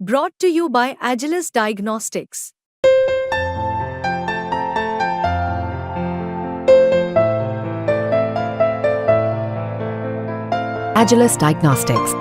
Brought to you by Agilus Diagnostics. Agilus Diagnostics.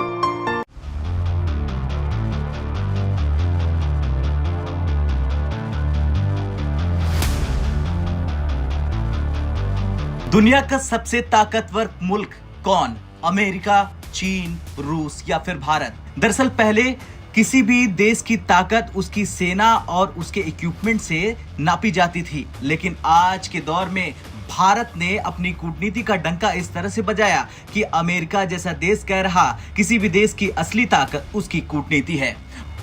दुनिया का सबसे ताकतवर मुल्क कौन? अमेरिका, चीन, रूस या फिर भारत? दरअसल पहले किसी भी देश की ताकत उसकी सेना और उसके इक्विपमेंट से नापी जाती थी, लेकिन आज के दौर में भारत ने अपनी कूटनीति का डंका इस तरह से बजाया कि अमेरिका जैसा देश कह रहा किसी भी देश की असली ताकत उसकी कूटनीति है।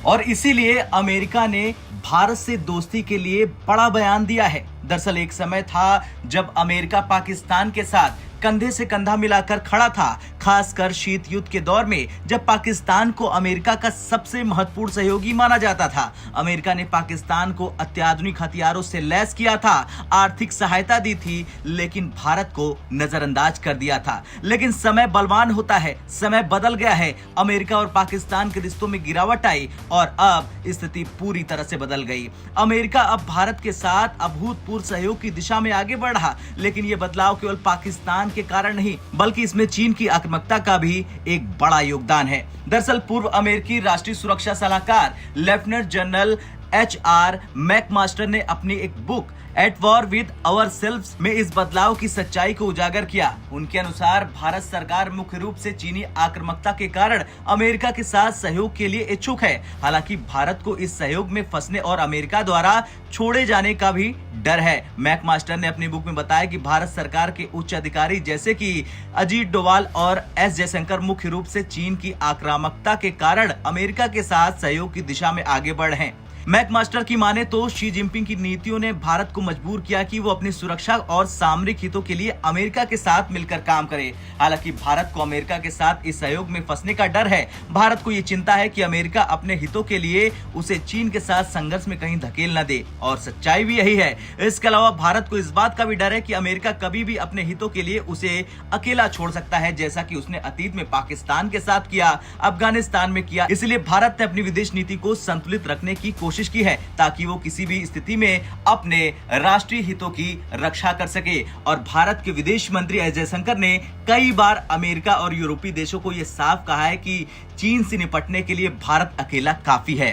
और इसीलिए अमेरिका ने भारत से दोस्ती के लिए बड़ा बयान दिया है। दरअसल एक समय था जब अमेरिका पाकिस्तान के साथ कंधे से कंधा मिलाकर खड़ा था, खासकर शीत युद्ध के दौर में जब पाकिस्तान को अमेरिका का सबसे महत्वपूर्ण सहयोगी माना जाता था। अमेरिका ने पाकिस्तान को अत्याधुनिक हथियारों से लैस किया था, आर्थिक सहायता दी थी, लेकिन भारत को नजरअंदाज कर दिया था। लेकिन समय बलवान होता है, समय बदल गया है। अमेरिका और पाकिस्तान के रिश्तों में गिरावट आई और अब स्थिति पूरी तरह से बदल गई। अमेरिका अब भारत के साथ अभूतपूर्व सहयोग की दिशा में आगे बढ़ रहा, लेकिन यह बदलाव केवल पाकिस्तान के कारण नहीं, बल्कि इसमें चीन की आक्रामकता का भी एक बड़ा योगदान है। दरअसल पूर्व अमेरिकी राष्ट्रीय सुरक्षा सलाहकार लेफ्टिनेंट जनरल HR मैकमास्टर ने अपनी एक book at war with ourselves में इस बदलाव की सच्चाई को उजागर किया। उनके अनुसार भारत सरकार मुख्य रूप से चीनी आक्रामकता के कारण अमेरिका के साथ सहयोग के लिए इच्छुक है। हालांकि भारत को इस सहयोग में फंसने और अमेरिका द्वारा छोड़े जाने का भी डर है। मैकमास्टर ने अपनी बुक में बताया कि भारत सरकार के उच्च अधिकारी जैसे कि अजीत डोवाल और S जयशंकर मुख्य रूप से चीन की आक्रामकता के कारण अमेरिका के साथ सहयोग की दिशा में आगे बढ़ रहे हैं। मैकमास्टर की माने तो शी जिनपिंग की नीतियों ने भारत को मजबूर किया कि वो अपनी सुरक्षा और सामरिक हितों के लिए अमेरिका के साथ मिलकर काम करे। हालांकि भारत को अमेरिका के साथ इस सहयोग में फंसने का डर है। भारत को ये चिंता है कि अमेरिका अपने हितों के लिए उसे चीन के साथ संघर्ष में कहीं धकेल न दे, और सच्चाई भी यही है। इसके अलावा भारत को इस बात का भी डर है कि अमेरिका कभी भी अपने हितों के लिए उसे अकेला छोड़ सकता है, जैसा कि उसने अतीत में पाकिस्तान के साथ किया, अफगानिस्तान में किया। इसलिए भारत ने अपनी विदेश नीति को संतुलित रखने की कोशिश की है ताकि वो किसी भी स्थिति में अपने राष्ट्रीय हितों की रक्षा कर सके। और भारत के विदेश मंत्री एस जयशंकर ने कई बार अमेरिका और यूरोपीय देशों को यह साफ कहा है कि चीन से निपटने के लिए भारत अकेला काफी है।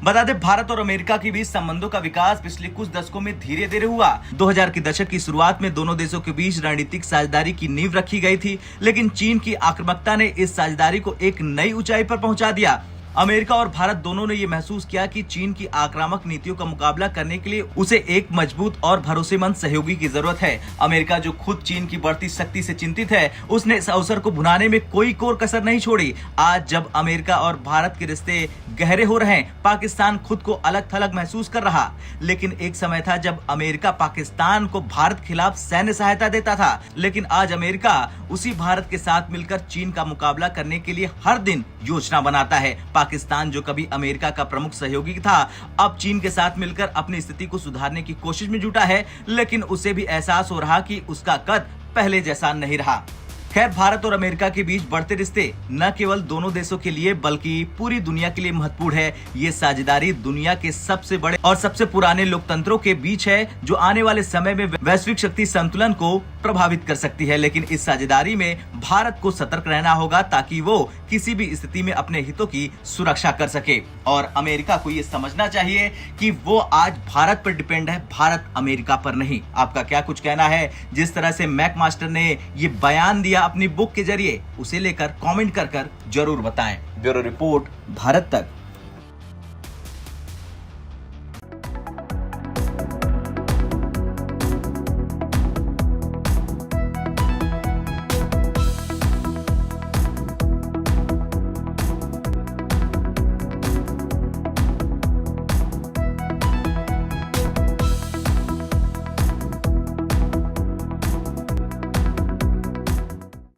बता दें, भारत और अमेरिका के बीच संबंधों का विकास पिछले कुछ दशकों में धीरे धीरे हुआ। 2000 के दशक की शुरुआत में दोनों देशों के बीच रणनीतिक साझेदारी की नींव रखी गई थी, लेकिन चीन की आक्रामकता ने इस साझेदारी को एक नई ऊंचाई पर पहुंचा दिया। अमेरिका और भारत दोनों ने यह महसूस किया कि चीन की आक्रामक नीतियों का मुकाबला करने के लिए उसे एक मजबूत और भरोसेमंद सहयोगी की जरूरत है। अमेरिका जो खुद चीन की बढ़ती शक्ति से चिंतित है, उसने इस अवसर को भुनाने में कोई कोर कसर नहीं छोड़ी। आज जब अमेरिका और भारत के रिश्ते गहरे हो रहे हैं, पाकिस्तान खुद को अलग थलग महसूस कर रहा, लेकिन एक समय था जब अमेरिका पाकिस्तान को भारत खिलाफ सैन्य सहायता देता था। लेकिन आज अमेरिका उसी भारत के साथ मिलकर चीन का मुकाबला करने के लिए हर दिन योजना बनाता है। पाकिस्तान जो कभी अमेरिका का प्रमुख सहयोगी था, अब चीन के साथ मिलकर अपनी स्थिति को सुधारने की कोशिश में जुटा है, लेकिन उसे भी एहसास हो रहा कि उसका कद पहले जैसा नहीं रहा। खैर, भारत और अमेरिका के बीच बढ़ते रिश्ते न केवल दोनों देशों के लिए बल्कि पूरी दुनिया के लिए महत्वपूर्ण है। ये साझेदारी दुनिया के सबसे बड़े और सबसे पुराने लोकतंत्रों के बीच है, जो आने वाले समय में वैश्विक शक्ति संतुलन को प्रभावित कर सकती है। लेकिन इस साझेदारी में भारत को सतर्क रहना होगा ताकि वो किसी भी स्थिति में अपने हितों की सुरक्षा कर सके। और अमेरिका को ये समझना चाहिए कि वो आज भारत पर डिपेंड है, भारत अमेरिका पर नहीं। आपका क्या कुछ कहना है? जिस तरह से मैकमास्टर ने ये बयान दिया अपनी बुक के जरिए, उसे लेकर कमेंट कर जरूर बताएं। ब्यूरो रिपोर्ट, भारत तक।